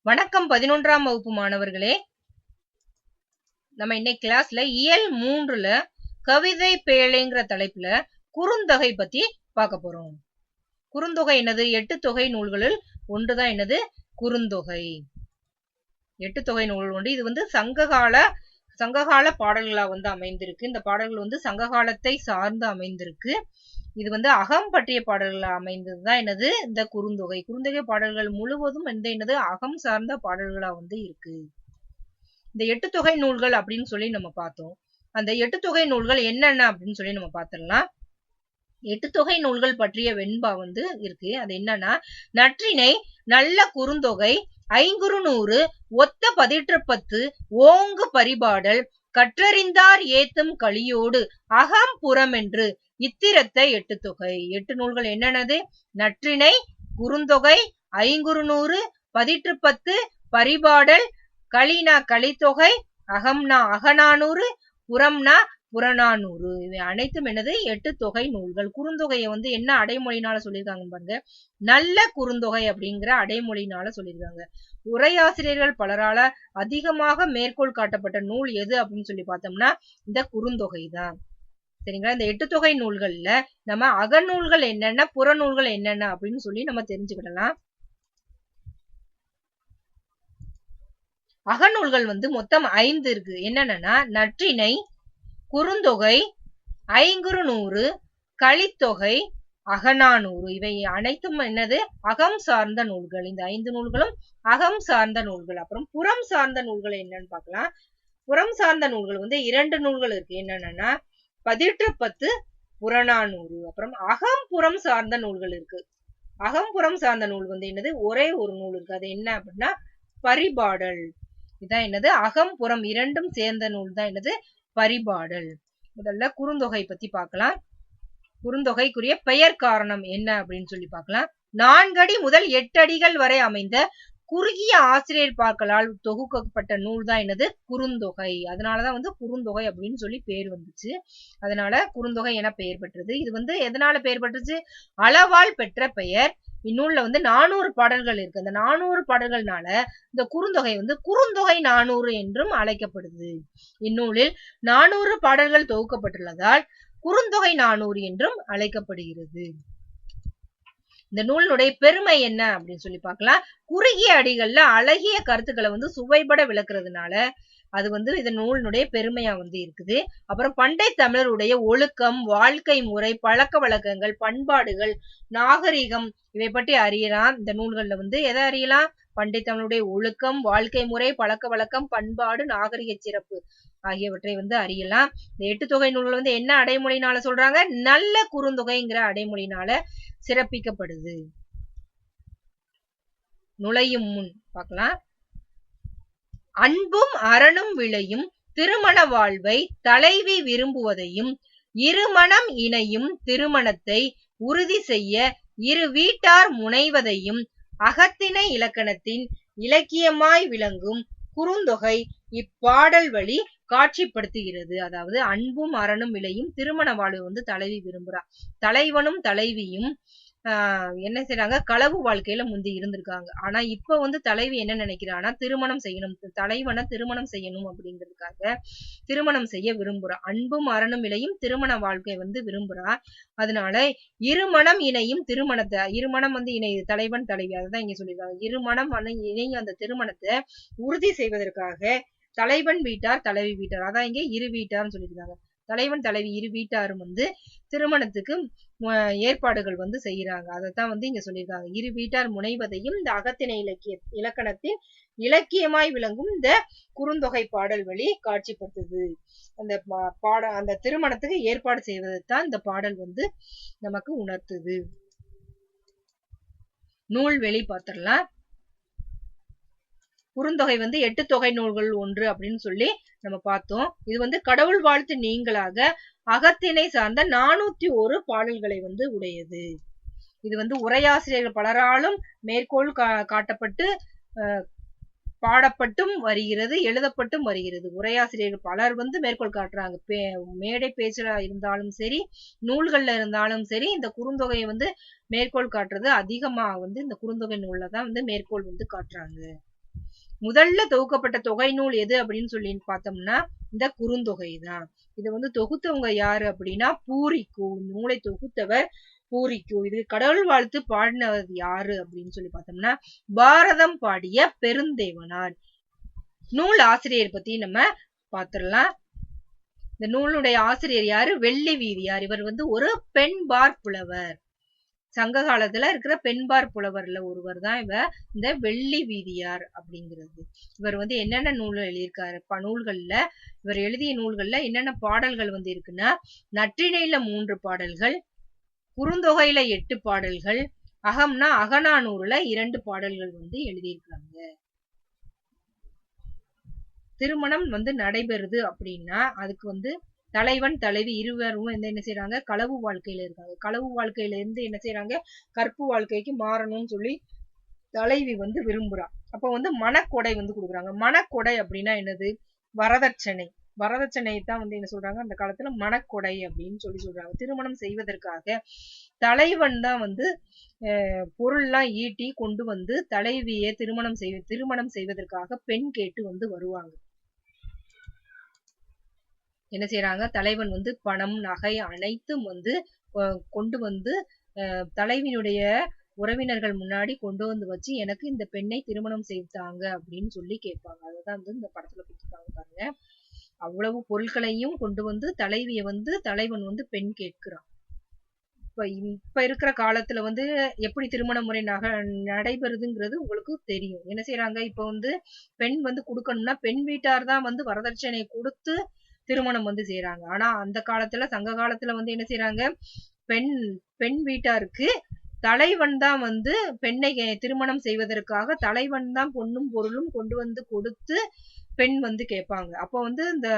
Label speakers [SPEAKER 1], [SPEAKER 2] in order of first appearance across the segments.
[SPEAKER 1] வணக்கம் 11ஆம் வகுப்பு மாணவர்களே. நம்ம இன்னைக்கு கிளாஸ்ல இயல் 3ல கவிதை பேழைங்கிற தலைப்புல குறுந்தொகை பத்தி பார்க்க போறோம். குறுந்தொகை என்னது? 8 தொகை நூல்களில் ஒன்றுதான் என்னது? குறுந்தொகை. 8 தொகை நூல் ஒன்று. இது சங்ககால பாடல்களா அமைந்திருக்கு. இந்த பாடல்கள் சங்ககாலத்தை சார்ந்து அமைந்திருக்கு. இது அகம் பற்றிய பாடல்கள் அமைந்ததுதான் என்னது? இந்த குறுந்தொகை. குறுந்தொகை பாடல்கள் முழுவதும் என்னது? அகம் சார்ந்த பாடல்களா இருக்கு. இந்த 8 தொகை நூல்கள் அப்படின்னு சொல்லி நம்ம பார்த்தோம். அந்த 8 தொகை நூல்கள் என்னென்ன அப்படின்னு சொல்லி நம்ம பார்த்திடலாம். 8 தொகை நூல்கள் பற்றிய வெண்பா இருக்கு. அது என்னன்னா, நற்றிணை, நல்ல குறுந்தொகை, ஐங்குறுநூறு, ஒத்த பதிற்றுப்பத்து, ஓங்கு பரிபாடல், கற்றறிந்தார் ஏத்தும் களியோடு, அகம் புறம் என்று இத்திரத்த 8 தொகை. 8 நூல்கள் என்னென்னது? நற்றிணை, குறுந்தொகை, ஐங்குறுநூறு, பதிற்றுப்பத்து, பரிபாடல், களினா கலித்தொகை, அகம்னா அகநானூறு, புறம்னா புறநானூறு. இவை அனைத்தும் என்னது? 8 தொகை நூல்கள். குறுந்தொகையை என்ன அடைமொழினால சொல்லியிருக்காங்க பாருங்க. நல்ல குறுந்தொகை அப்படிங்கிற அடைமொழினால சொல்லியிருக்காங்க. உரையாசிரியர்கள் பலரால அதிகமாக மேற்கோள் காட்டப்பட்ட நூல் எது அப்படின்னு சொல்லி பார்த்தோம்னா இந்த குறுந்தொகை தான். சரிங்களா? இந்த 8 தொகை நூல்கள்ல நம்ம அகநூல்கள் என்னென்ன, புறநூல்கள் என்னென்ன அப்படின்னு சொல்லி நம்ம தெரிஞ்சுக்கிடலாம். அகநூல்கள் மொத்தம் 5 இருக்கு. என்னென்னா, நற்றிணை, குறுந்தொகை, ஐங்குறுநூறு, களித்தொகை, அகநானூறு. இவை அனைத்தும் என்னது? அகம் சார்ந்த நூல்கள். இந்த 5 நூல்களும் அகம் சார்ந்த நூல்கள். அப்புறம் புறம் சார்ந்த நூல்கள் என்னன்னு பார்க்கலாம். புறம் சார்ந்த நூல்கள் 2 நூல்கள் இருக்கு. என்னன்னா, பதிற்றுப்பத்து, புறநானூறு. அப்புறம் அகம்புறம் சார்ந்த நூல்கள் இருக்கு. அகம்புறம் சார்ந்த நூல் என்னது? ஒரே ஒரு நூல் இருக்கு. அது என்ன அப்படின்னா பரிபாடல். இதான் என்னது? அகம்புறம் இரண்டும் சேர்ந்த நூல் தான் என்னது? பரிபாடல். முதல்ல குறுந்தொகை பத்தி பார்க்கலாம். குறுந்தொகைக்குரிய பெயர் காரணம் என்ன அப்படின்னு சொல்லி பார்க்கலாம். 4 அடி முதல் 8 அடிகள் வரை அமைந்த குறுகிய ஆசிரியர் பாக்களால் தொகுக்கப்பட்ட நூல் தான் என்னது? குறுந்தொகை. அதனாலதான் குறுந்தொகை அப்படின்னு சொல்லி பேர் வந்துச்சு. அதனால குறுந்தொகை என பெயர் பெற்றது. இது எதனால பெயர் பெற்றுச்சு? அளவால் பெற்ற பெயர். இந்நூல்ல 400 பாடல்கள் இருக்கு. அந்த 400 பாடல்கள்னால இந்த குறுந்தொகை குறுந்தொகை 400 என்றும் அழைக்கப்படுது. இந்நூலில் 400 பாடல்கள் தொகுக்கப்பட்டுள்ளதால் குறுந்தொகை 400 என்றும் அழைக்கப்படுகிறது. இந்த நூலினுடைய பெருமை என்ன அப்படின்னு சொல்லி பார்க்கலாம். குறுகிய அடிகள்ல அழகிய கருத்துக்களை சுவைபட விளக்குறதுனால அது இந்த நூலினுடைய பெருமையா இருக்குது. அப்புறம் பண்டை தமிழருடைய ஒழுக்கம், வாழ்க்கை முறை, பழக்க வழக்கங்கள், பண்பாடுகள், நாகரிகம் இவை பற்றி அறியலாம். இந்த நூல்கள்ல எதை அறியலாம்? பண்டை தமிழுடைய ஒழுக்கம், வாழ்க்கை முறை, பழக்க வழக்கம், பண்பாடு, நாகரிக சிறப்பு ஆகியவற்றை அறியலாம். இந்த 8 தொகை நூல்கள் என்ன அடைமொழினால சொல்றாங்க? நல்ல குறுந்தொகைங்கிற அடைமொழினால சிறப்பிக்கப்படுது. நுழையும் முன் பார்க்கலாம். அன்பும் அறனும் விளையும் திருமண வாழ்வை தலைவி விரும்புவதையும், இருமணம் இணையும் திருமணத்தை உறுதி செய்ய இரு வீட்டார் முனைவதையும் அகத்திணை இலக்கணத்தின் இலக்கியமாய் விளங்கும் குறுந்தொகை இப்பாடல் வழி காட்சிப்படுத்துகிறது. அதாவது அன்பும் அறனும் விளையும் திருமண வாழ்வு தலைவி விரும்புறா. தலைவனும் தலைவியும் என்ன செய்யறாங்க? களவு வாழ்க்கையில முந்தி இருந்திருக்காங்க. ஆனா இப்ப தலைவி என்ன நினைக்கிறான்னா, திருமணம் செய்யணும், தலைவனை திருமணம் செய்யணும் அப்படிங்கிறதுக்காக திருமணம் செய்ய விரும்புறா. அன்பும் அறனும் இணையும் திருமண வாழ்க்கை விரும்புறா. அதனால இருமணம் இணையும் திருமணத்தை, இருமணம் இணையுது, தலைவன் தலைவி, அதுதான் இங்க சொல்லிருக்காங்க. இருமணம் இணையும் அந்த திருமணத்தை உறுதி செய்வதற்காக தலைவன் வீட்டார் தலைவி வீட்டார், அதான் இங்க இரு வீட்டார்னு சொல்லியிருக்காங்க. தலைவன் தலைவி இரு வீட்டாரும் திருமணத்துக்கு ஏற்பாடுகள் செய்யறாங்க. அதைத்தான் இங்க சொல்லியிருக்காங்க. இரு வீட்டார் முனைவதையும் இந்த அகத்திணை இலக்கணத்தின் இலக்கியமாய் விளங்கும் இந்த குறுந்தொகை பாடல் வழி காட்சிப்படுத்துது. அந்த திருமணத்துக்கு ஏற்பாடு செய்வதைத்தான் இந்த பாடல் நமக்கு உணர்த்துது. நூல் வெளி பார்த்திடலாம். குறுந்தொகை 8 தொகை நூல்கள் ஒன்று அப்படின்னு சொல்லி நம்ம பார்த்தோம். இது கடவுள் வாழ்த்து நீங்களாக அகத்திணை சார்ந்த 401 பாடல்களை உடையது. இது உரையாசிரியர்கள் பலராலும் மேற்கோள் காட்டப்பட்டு பாடப்பட்டும் வருகிறது, எழுதப்பட்டும் வருகிறது. உரையாசிரியர்கள் பலர் மேற்கோள் காட்டுறாங்க. மேடை பேச்சுல இருந்தாலும் சரி, நூல்கள்ல இருந்தாலும் சரி, இந்த குறுந்தொகையை மேற்கோள் காட்டுறது அதிகமா இந்த குறுந்தொகை நூல்ல தான் மேற்கோள் காட்டுறாங்க. முதல்ல தொகுக்கப்பட்ட தொகை நூல் எது அப்படின்னு சொல்லி பார்த்தோம்னா இந்த குறுந்தொகை தான். இதை வந்து தொகுத்தவங்க யாரு அப்படின்னா பூரிக்கு. நூலை தொகுத்தவர் பூரிக்கு. இது கடவுள் வாழ்த்து பாடினவர் யாரு அப்படின்னு சொல்லி பார்த்தோம்னா பாரதம் பாடிய பெருந்தேவனார். நூல் ஆசிரியர் பத்தி நம்ம பார்த்திடலாம். இந்த நூலுடைய ஆசிரியர் யாரு? வெள்ளி வீதியார். இவர் வந்து ஒரு பெண்பார் புலவர். சங்க காலத்துல இருக்கிற பெண்பார் புலவர்ல ஒருவர் தான் இந்த வெள்ளி வீதியார் அப்படிங்கிறது. இவர் வந்து என்னென்ன நூல் எழுதியிருக்காரு? நூல்கள்ல இவர் எழுதிய நூல்கள்ல என்னென்ன பாடல்கள் வந்து இருக்குன்னா நற்றிணையில 3 பாடல்கள், குறுந்தொகையில 8 பாடல்கள், அகம்னா அகநானூறுல 2 பாடல்கள் வந்து எழுதியிருக்காங்க. திருமணம் வந்து நடைபெறுது அப்படின்னா அதுக்கு வந்து தலைவன் தலைவி இருவரும் என்ன செய்யறாங்க? களவு வாழ்க்கையில இருக்காங்க. களவு வாழ்க்கையில இருந்து என்ன செய்யறாங்க? கற்பு வாழ்க்கைக்கு மாறணும்னு சொல்லி தலைவி வந்து விரும்புறா. அப்ப வந்து மனக்கொடை வந்து கொடுக்குறாங்க. மனக்கொடை அப்படின்னா என்னது? வரதட்சணை. வரதட்சணையை தான் வந்து என்ன சொல்றாங்க அந்த காலத்துல மனக்கொடை அப்படின்னு சொல்லி சொல்றாங்க. திருமணம் செய்வதற்காக தலைவன் தான் வந்து பொருள்லாம் ஈட்டி கொண்டு வந்து தலைவியை திருமணம் செய்வதற்காக பெண் கேட்டு வந்து வருவாங்க. என்ன செய்யறாங்க? தலைவன் வந்து பணம் நகை அனைத்தும் வந்து கொண்டு வந்து தலைவியினுடைய உறவினர்கள் முன்னாடி கொண்டு வந்து வச்சு எனக்கு இந்த பெண்ணை திருமணம் செய்தாங்க அப்படின்னு சொல்லி கேட்பாங்க. அதுதான் வந்து இந்த படத்துல கொடுத்துருக்காங்க பாருங்க. அவ்வளவு பொருட்களையும் கொண்டு வந்து தலைவிய வந்து தலைவன் வந்து பெண் கேட்கிறான். இப்ப இருக்கிற காலத்துல வந்து எப்படி திருமண முறை நடைபெறுதுங்கிறது உங்களுக்கு தெரியும். என்ன செய்யறாங்க? இப்ப வந்து பெண் வந்து கொடுக்கணும்னா பெண் வீட்டார் தான் வந்து வரதட்சணை கொடுத்து திருமணம் வந்து செய்யறாங்க. ஆனா அந்த காலத்துல சங்க காலத்துல வந்து என்ன செய்யறாங்க? பெண் வீட்டாருக்கு தலைவன் தான் வந்து பெண்ணை திருமணம் செய்வதற்காக தலைவன் தான் பொன்னும் பொருளும் கொண்டு வந்து கொடுத்து பெண் வந்து கேட்பாங்க. அப்ப வந்து இந்த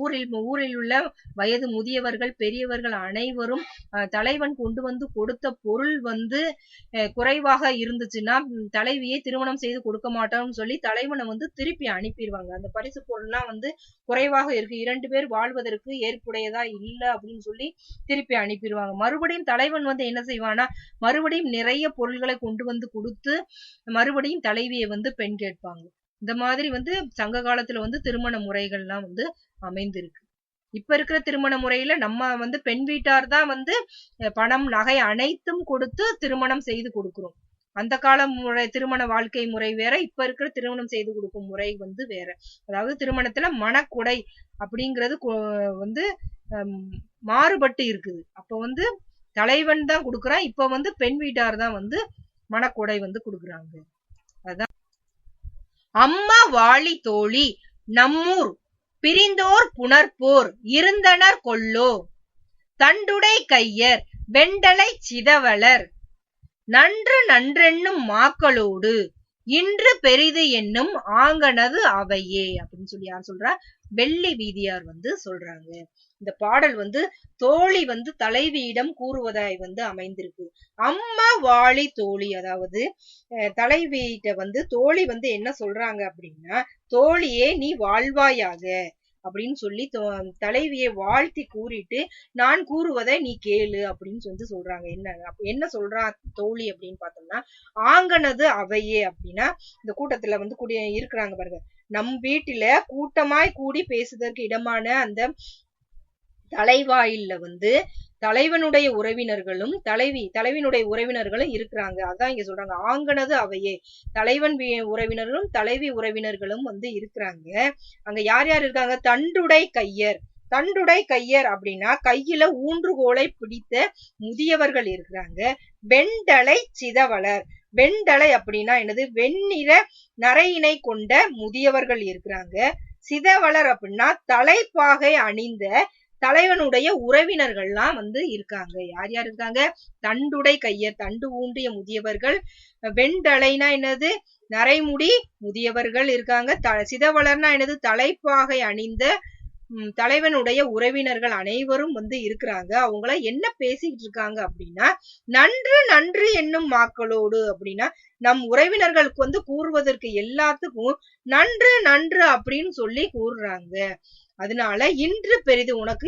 [SPEAKER 1] ஊரில் உள்ள வயது முதியவர்கள் பெரியவர்கள் அனைவரும் தலைவன் கொண்டு வந்து கொடுத்த பொருள் வந்து குறைவாக இருந்துச்சுன்னா தலைவியை திருமணம் செய்து கொடுக்க மாட்டோம்னு சொல்லி தலைவனை வந்து திருப்பி அனுப்பிடுவாங்க. அந்த பரிசு பொருள்லாம் வந்து குறைவாக இருக்கு, 2 பேர் வாழ்வதற்கு ஏற்புடையதா இல்லை அப்படின்னு சொல்லி திருப்பி அனுப்பிடுவாங்க. மறுபடியும் தலைவன் வந்து என்ன செய்வானா மறுபடியும் நிறைய பொருள்களை கொண்டு வந்து கொடுத்து மறுபடியும் தலைவியை வந்து பெண் கேட்பாங்க. இந்த மாதிரி வந்து சங்க காலத்துல வந்து திருமண முறைகள்லாம் வந்து அமைந்திருக்கு. இப்ப இருக்கிற திருமண முறையில நம்ம வந்து பெண் வீட்டார் தான் வந்து பணம் நகை அனைத்தும் கொடுத்து திருமணம் செய்து கொடுக்கிறோம். அந்த கால முறை திருமண வாழ்க்கை முறை வேற, இப்ப இருக்கிற திருமணம் செய்து கொடுக்கும் முறை வந்து வேற. அதாவது திருமணத்துல மனக்கொடை அப்படிங்கிறது வந்து மாறுபட்டு இருக்குது. அப்ப வந்து தலைவன் தான் கொடுக்குறான், இப்ப வந்து பெண் வீட்டார் தான் வந்து மனக்கொடை வந்து கொடுக்குறாங்க. அதான் அம்மா வாழி தோழி நம்மூர் பிரிந்தோர் புணர்ப்போர் இருந்தனர் கொல்லோ தண்டுடை கையர் வெண்டலை சிதவலர் நன்று நன்றென்னும் மாக்களோடு இன்று பெரிது என்னும் ஆங்கனது அவையே அப்படின்னு சொல்லி யார் சொல்றா? வெள்ளி வீதியார் வந்து சொல்றாங்க. இந்த பாடல் வந்து தோழி வந்து தலைவியிடம் கூறுவதாய் வந்து அமைந்திருக்கு. அம்மா வாழி தோழி, அதாவது தலைவியிட்ட வந்து தோழி வந்து என்ன சொல்றாங்க அப்படின்னா, தோழியே நீ வாழ்வாயாக அப்படின்னு சொல்லி தலைவியை வாழ்த்தி கூறிட்டு நான் கூறுவதை நீ கேளு அப்படின்னு சொல்லி சொல்றாங்க. என்ன சொல்றா தோழி அப்படின்னு பார்த்தோம்னா, ஆங்கனது அவையே அப்படின்னா இந்த கூட்டத்துல வந்து இருக்கிறாங்க பாருங்க, நம் வீட்டில கூட்டமாய் கூடி பேசுவதற்கு இடமான அந்த தலைவாயில்ல வந்து தலைவனுடைய உறவினர்களும் தலைவினுடைய உறவினர்களும் இருக்கிறாங்க. அதான் இங்க சொல்றாங்க ஆங்கனது அவையே, தலைவன் உறவினர்களும் தலைவி உறவினர்களும் வந்து இருக்கிறாங்க. அங்க யார் யார் இருக்காங்க? தண்டுடை கையர். தண்டுடை கையர் அப்படின்னா கையில ஊன்றுகோலை பிடித்த முதியவர்கள் இருக்கிறாங்க. வெண்டலை சிதவலர். வெண்டலை அப்படின்னா என்னது? வெண்ணிற நரையினை கொண்ட முதியவர்கள் இருக்கிறாங்க. சிதவலர் அப்படின்னா தலைப்பாகை அணிந்த தலைவனுடைய உறவினர்கள்லாம் வந்து இருக்காங்க. யார் யார் இருக்காங்க? தண்டுடை கையர், தண்டு ஊன்றிய முதியவர்கள். வெண்டலைனா என்னது? நரைமுடி முதியவர்கள் இருக்காங்க. சிதவலர்னா என்னது? தலைப்பாகை அணிந்த தலைவனுடைய உறவினர்கள் அனைவரும் வந்து இருக்கிறாங்க. அவங்கள என்ன பேசிக்கிட்டு இருக்காங்க அப்படின்னா, நன்று நன்று என்னும் மாக்களோடு அப்படின்னா நம் உறவினர்களுக்கு வந்து கூறுவதற்கு எல்லாத்துக்கும் நன்று நன்று அப்படின்னு சொல்லி கூறுறாங்க. அதனால இன்று பெரிது, உனக்கு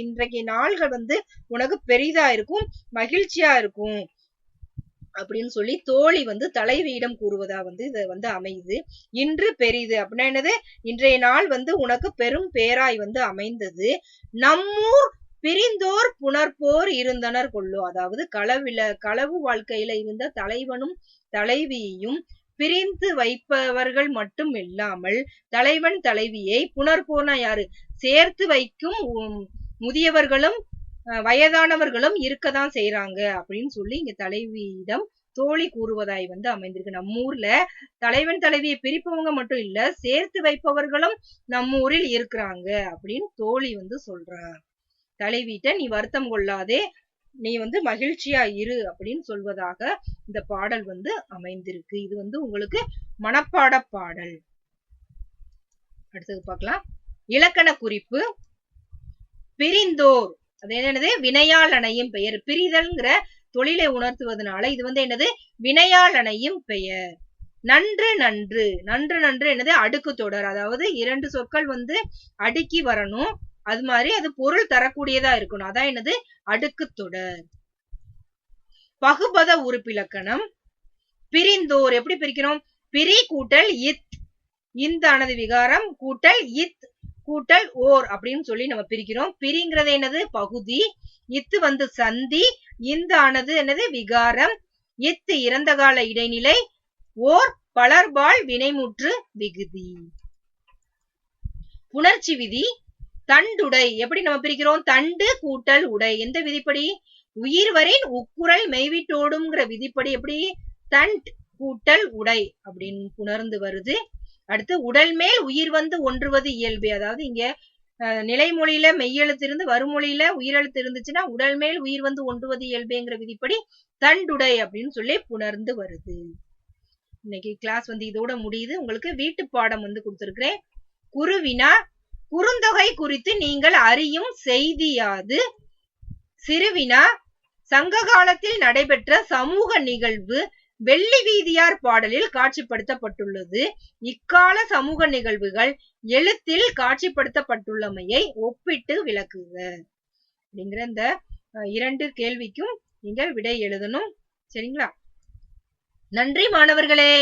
[SPEAKER 1] இன்றைக்கு நாள்கள் வந்து உனக்கு பெரிதா இருக்கும், மகிழ்ச்சியா இருக்கும். அப்படின்னு சொல்லி தோழி தலைவியிடம் கூறுவதா இத அமையுது. இன்று பெரிது அப்படின்னா என்னது, இன்றைய நாள் உனக்கு பெரும் பேராய் அமைந்தது. நம்மூர் பிரிந்தோர் புணர்ப்போர் இருந்தனர் கொள்ளோ. அதாவது களவு வாழ்க்கையில இருந்த தலைவனும் தலைவியையும் பிரிந்து வைப்பவர்கள் மட்டும் இல்லாமல் தலைவன் தலைவியை புணர்ப்போர்னா யாரு, சேர்த்து வைக்கும் முதியவர்களும் வயதானவர்களும் இருக்கதான் செய்யறாங்க அப்படின்னு சொல்லி இங்க தலைவியிடம் தோழி கூறுவதாய் அமைந்திருக்கு. நம்ம ஊர்ல தலைவன் தலைவியை பிரிப்பவங்க மட்டும் இல்ல, சேர்த்து வைப்பவர்களும் நம்ம ஊரில் இருக்கிறாங்க அப்படின்னு தோழி சொல்றார். தலைவிட்ட நீ வருத்தம் கொள்ளாதே, நீ மகிழ்ச்சியா இரு அப்படின்னு சொல்வதாக இந்த பாடல் அமைந்திருக்கு. இது உங்களுக்கு மனப்பாட பாடல். அடுத்தது பார்க்கலாம். இலக்கண குறிப்பு. பிரிந்தோர் அது என்னது, வினையால் அணையும் பெயர். பிரிதல்ங்கிற தொழிலை உணர்த்துவதனால இது என்னது, வினையால் அணையும் பெயர். நன்று நன்று நன்று நன்று என்னது, அடுக்கு தொடர். அதாவது இரண்டு சொற்கள் அடுக்கி வரணும், அது மாதிரி அது பொருள் தரக்கூடியதா இருக்கணும், அதான் என்னது, அடுக்கு தொடர். பகுபத உறுப்பிலக்கணம். பிரிந்தோர் எப்படி பிரிக்கிறோம், பிரி கூட்டல் இத், இந்த ஆனது விகாரம் கூட்டல் இத் கூட்டல் ஓர் அப்படின்னு சொல்லி நம்ம பிரிக்கிறோம். பிரிங்கிறது என்னது, பகுதி. இத்து சந்தி. இந்த ஆனது என்னது, விகாரம். இத்து இறந்த கால இடைநிலை. ஓர் பலர்பால் வினைமுற்று விகுதி. புணர்ச்சி விதி. தண்டுடை எப்படி நம்ம பிரிக்கிறோம், தண்டு கூட்டல் உடை. எந்த விதிப்படி, உயிர்வரின் உக்குரல் மெய்விட்டோடுங்கிற விதிப்படி எப்படி, தண்ட் கூட்டல் உடை அப்படின்னு புணர்ந்து வருது. அடுத்து உடல் மேல் உயிர் ஒன்றுவது இயல்பு. அதாவது இங்க நிலைமொழியில மெய்யெழுத்து இருந்து வருமொழியில உயிரெழுத்து இருந்துச்சுன்னா உடல் மேல் உயிர் ஒன்றுவது இயல்புங்கிற விதிப்படி தண்டுடை அப்படின்னு சொல்லி புணர்ந்து வருது. இன்னைக்கு கிளாஸ் இதோட முடியுது. உங்களுக்கு வீட்டு பாடம் கொடுத்திருக்கிறேன். குருவினா. குறுந்தொகை குறித்து நீங்கள் அறியும் செய்தியாது. சிறுவினா. சங்க காலத்தில் நடைபெற்ற சமூக நிகழ்வு வெள்ளி வீதியார் பாடலில் காட்சிப்படுத்தப்பட்டுள்ளது. இக்கால சமூக நிகழ்வுகள் எழுத்தில் காட்சிப்படுத்தப்பட்டுள்ளமையை ஒப்பிட்டு விளக்குக அப்படிங்கிற இந்த 2 கேள்விக்கும் நீங்கள் விடை எழுதணும். சரிங்களா? நன்றி மாணவர்களே.